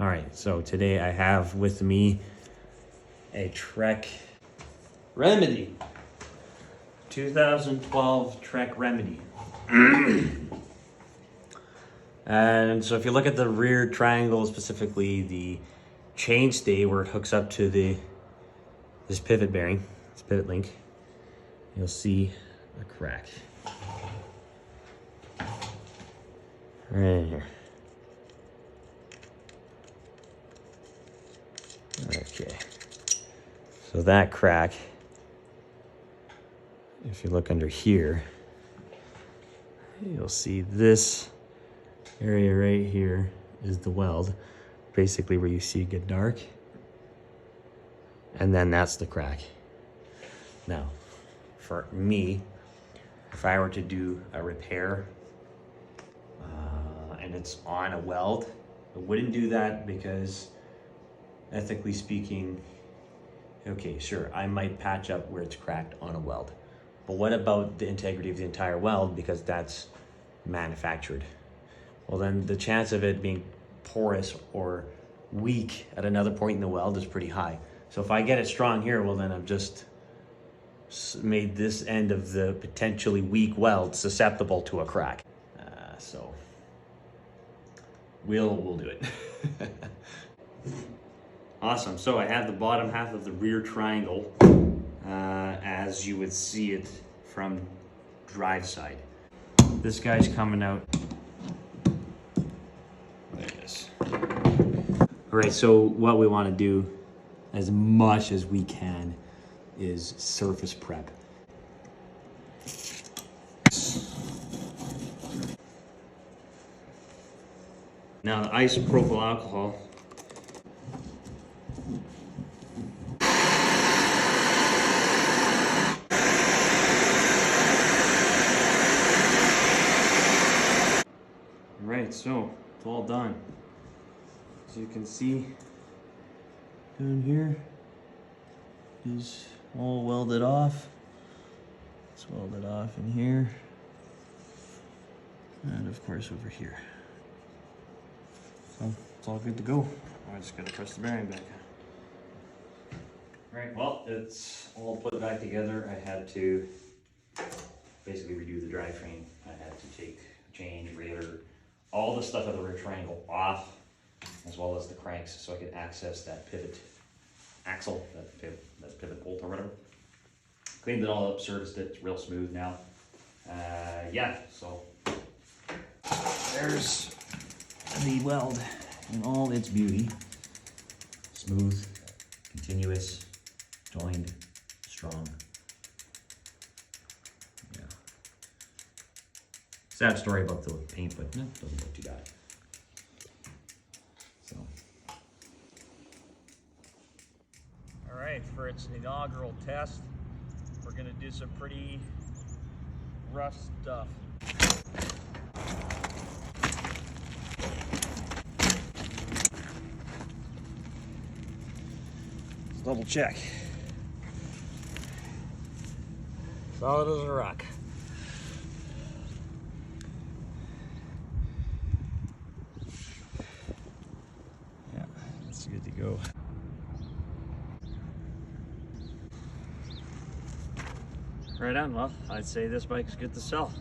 All right, so today I have with me a Trek Remedy. 2012 Trek Remedy. And so if you look at the rear triangle, specifically the chainstay where it hooks up to this pivot bearing, this pivot link, you'll see a crack. Right in here. Okay. So that crack, if you look under here, you'll see this area right here is the weld, basically where you see it get dark. And then that's the crack. Now, for me, if I were to do a repair and it's on a weld, I wouldn't do that because ethically speaking, okay, sure, I might patch up where it's cracked on a weld. But what about the integrity of the entire weld, because that's manufactured? Well, then the chance of it being porous or weak at another point in the weld is pretty high. So if I get it strong here, well, then I've just made this end of the potentially weak weld susceptible to a crack. So we'll do it. Awesome. So I have the bottom half of the rear triangle as you would see it from drive side. This guy's coming out. There it is. All right, so what we want to do as much as we can is surface prep. Now the isopropyl alcohol so it's all done. As you can see down here is all welded off. It's welded off in here and of course over here. So it's all good to go. I just gotta press the bearing back. Right, well, it's all put back together. I had to basically redo the drivetrain. I had to change railer, all the stuff of the rear triangle off, as well as the cranks, so I could access that pivot axle, that pivot bolt or whatever. Cleaned it all up, serviced it, it's real smooth now. Yeah, so there's the weld in all its beauty. Smooth, continuous, joined, strong. Sad story about the paint, but no, doesn't look too bad. So. All right, for its inaugural test, we're gonna do some pretty rough stuff. Let's double check. Solid as a rock. Good to go. Right on. Well, I'd say this bike is good to sell.